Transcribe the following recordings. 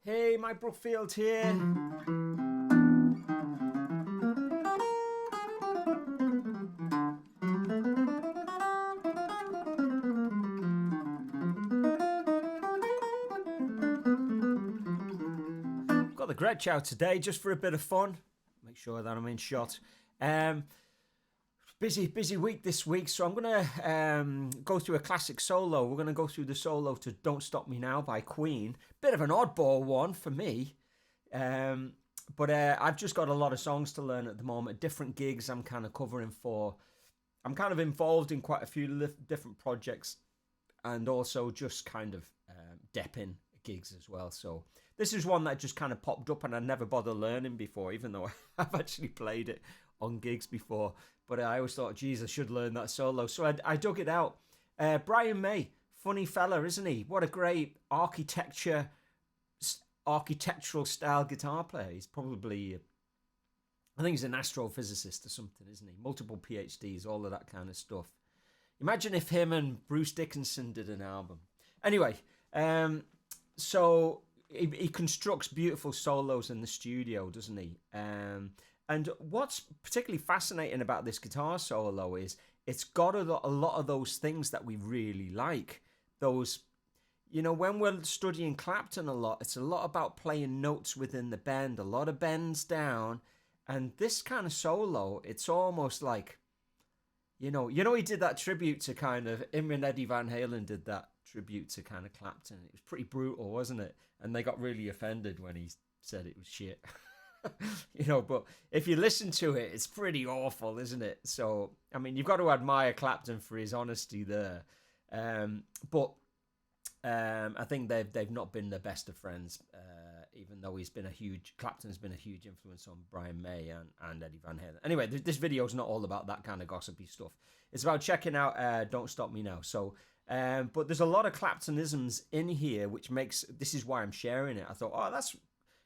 Hey, Mike Brookfield here. Got the Gretsch out today just for a bit of fun. Make sure that I'm in shot. Busy week this week, so I'm gonna go through a classic solo. We're gonna go through the solo to "Don't Stop Me Now" by Queen. Bit of an oddball one for me, but I've just got a lot of songs to learn at the moment. Different gigs I'm kind of covering for. I'm kind of involved in quite a few different projects, and also just kind of depping gigs as well. So this is one that just kind of popped up, and I never bothered learning before, even though I've actually played it on gigs before. But I always thought, geez, I should learn that solo. So I dug it out. Brian May, funny fella, isn't he? What a great architectural style guitar player. He's probably, I think he's an astrophysicist or something, isn't he? Multiple PhDs, all of that kind of stuff. Imagine if him and Bruce Dickinson did an album. Anyway, so he constructs beautiful solos in the studio, doesn't he? And what's particularly fascinating about this guitar solo is it's got a lot of those things that we really like. Those, when we're studying Clapton a lot, it's a lot about playing notes within the bend, a lot of bends down. And this kind of solo, it's almost like, he did that tribute to kind of, him and Eddie Van Halen did that tribute to kind of Clapton. It was pretty brutal, wasn't it? And they got really offended when he said it was shit. But if you listen to it, it's pretty awful, isn't it? So, I mean, you've got to admire Clapton for his honesty there. But I think they've not been the best of friends, even though Clapton's been a huge influence on Brian May and Eddie Van Halen. Anyway, this video's not all about that kind of gossipy stuff. It's about checking out Don't Stop Me Now. So, but there's a lot of Claptonisms in here, this is why I'm sharing it. I thought, that's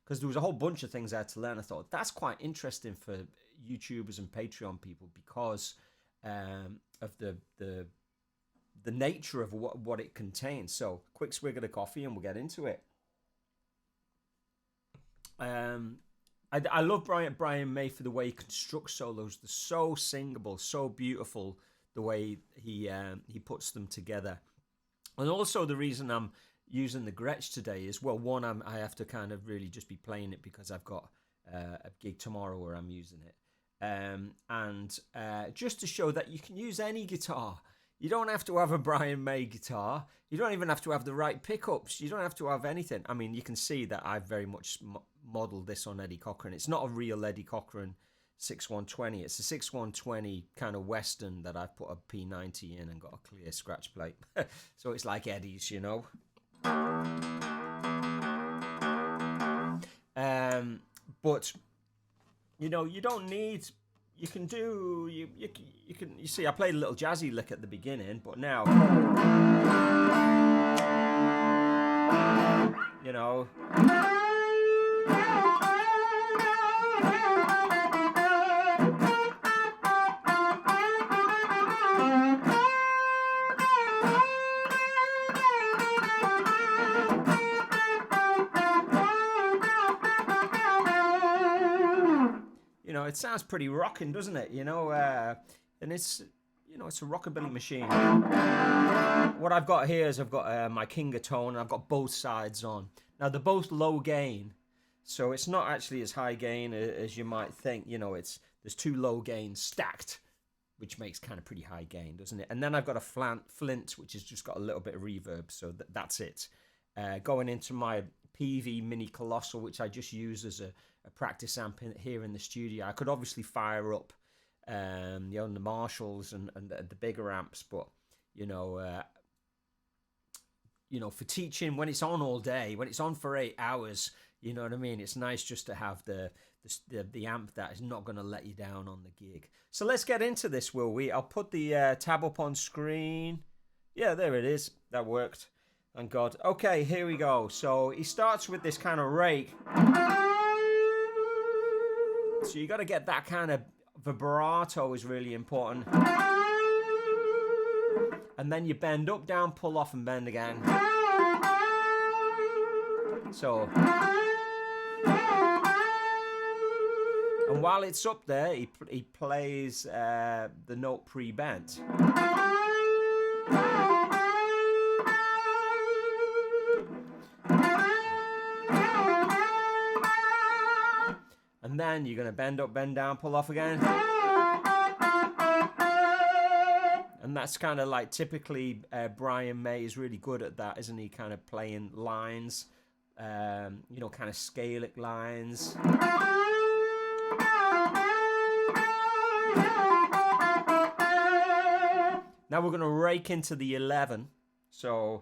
because there was a whole bunch of things I had to learn. I thought that's quite interesting for YouTubers and Patreon people because of the nature of what it contains. So, quick swig of the coffee and we'll get into it. I love Brian May for the way he constructs solos. They're so singable, so beautiful the way he puts them together. And also the reason I'm using the Gretsch today is, well, one, I have to kind of really just be playing it because I've got a gig tomorrow where I'm using it. And just to show that you can use any guitar. You don't have to have a Brian May guitar. You don't even have to have the right pickups. You don't have to have anything. I mean, you can see that I've very much modeled this on Eddie Cochran. It's not a real Eddie Cochran 6120. It's a 6120 kind of Western that I've put a P90 in and got a clear scratch plate. So it's like Eddie's, But you don't need. You can do you see. I played a little jazzy lick at the beginning, but now it sounds pretty rocking, doesn't it? And it's it's a rockabilly machine. What I've got here is I've got my King of Tone, and I've got both sides on. Now they're both low gain, so it's not actually as high gain as you might think. There's two low gains stacked, which makes kind of pretty high gain, doesn't it? And then I've got a flint, which has just got a little bit of reverb, so that's it. Going into my PV Mini Colossal, which I just use as a practice amp here in the studio. I could obviously fire up the Marshalls and the bigger amps, but for teaching, when it's on all day, when it's on for 8 hours, you know what I mean, it's nice just to have the amp that is not going to let you down on the gig. So let's get into this, will we? I'll put the tab up on screen. Yeah, there it is. That worked. Thank God. Okay, here we go. So he starts with this kind of rake. So you got to get that kind of vibrato is really important. And then you bend up, down, pull off, and bend again. So, and while it's up there, he plays the note pre-bent. And then you're going to bend up, bend down, pull off again. And that's kind of like typically Brian May is really good at that, isn't he? Kind of playing lines, you know, kind of scalic lines. Now we're going to rake into the 11. So,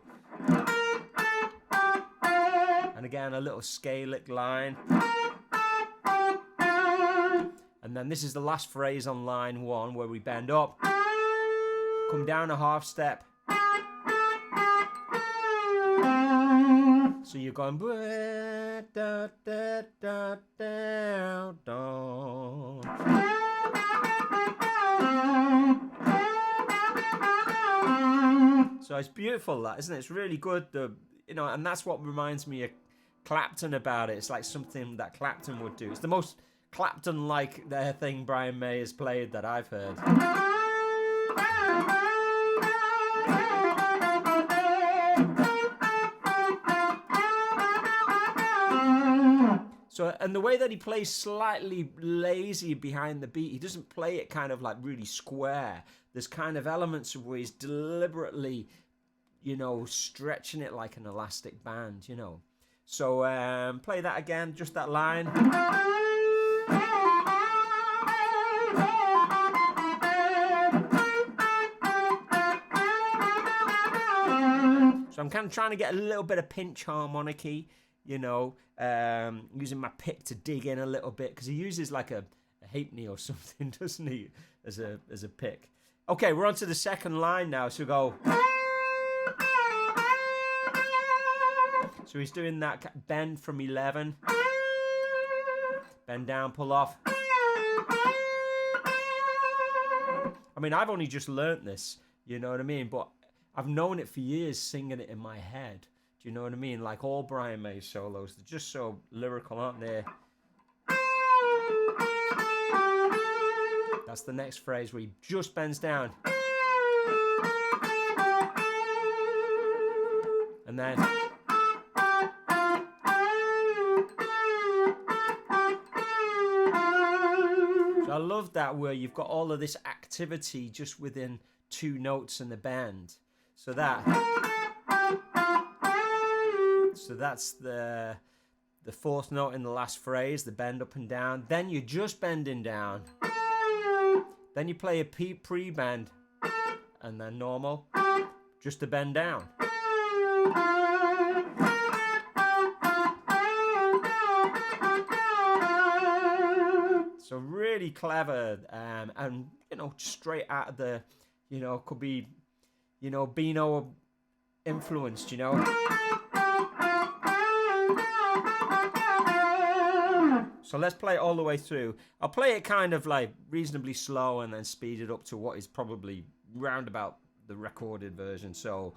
and again, a little scalic line. And then this is the last phrase on line 1 where we bend up, come down a half step. So you're going da, da, da, da, da. So it's beautiful, that, isn't it? It's really good. You know, and that's what reminds me of Clapton about it. It's like something that Clapton would do. It's the most Clapton-like thing Brian May has played that I've heard. So, and the way that he plays slightly lazy behind the beat, he doesn't play it kind of like really square. There's kind of elements of where he's deliberately, you know, stretching it like an elastic band, you know. So play that again, just that line. So I'm kind of trying to get a little bit of pinch harmonicy, you know, using my pick to dig in a little bit, because he uses like a halfpenny or something, doesn't he, as a pick. Okay, we're on to the second line now, so we go. So he's doing that bend from 11. Bend down, pull off. I mean, I've only just learnt this, you know what I mean? But I've known it for years, singing it in my head. Do you know what I mean? Like all Brian May solos, they're just so lyrical, aren't they? That's the next phrase where he just bends down. And then... So I love that where you've got all of this activity just within 2 notes in the bend. So that's the 4th note in the last phrase, the bend up and down. Then you're just bending down. Then you play a pre-bend and then normal, just to bend down. So really clever, and you know, straight out of the, you know, could be, you know, Beano influenced, you know. So let's play it all the way through. I'll play it kind of like reasonably slow and then speed it up to what is probably round about the recorded version. So.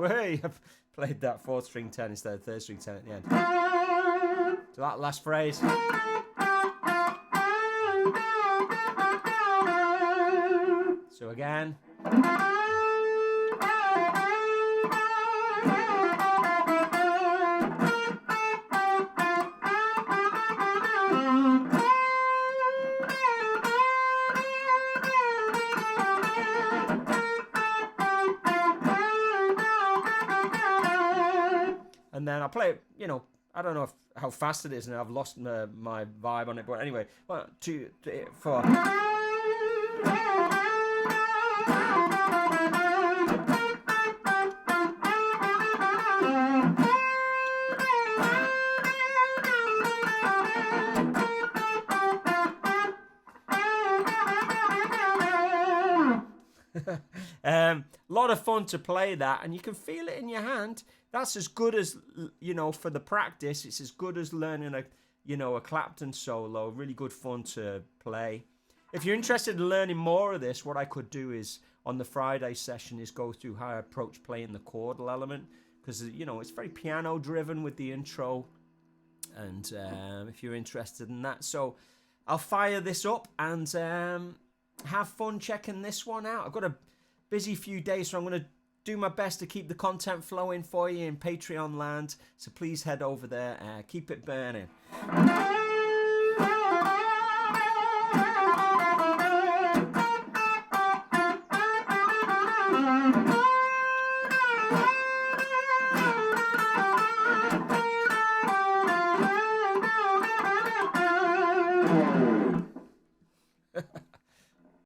Hey, I've played that 4th string 10 instead of 3rd string 10 at the end. So that last phrase. So again. And then I'll play it, you know, I don't know how fast it is now. I've lost my vibe on it. But anyway, 1, 2, 3, 4. Lot of fun to play that, and you can feel it in your hand. That's as good as, you know, for the practice. It's as good as learning a Clapton solo. Really good fun to play. If you're interested in learning more of this, what I could do is on the Friday session is go through how I approach playing the chordal element, because, you know, it's very piano driven with the intro. And if you're interested in that, so I'll fire this up and have fun checking this one out. I've got a busy few days, so I'm going to do my best to keep the content flowing for you in Patreon land. So please head over there. Keep it burning.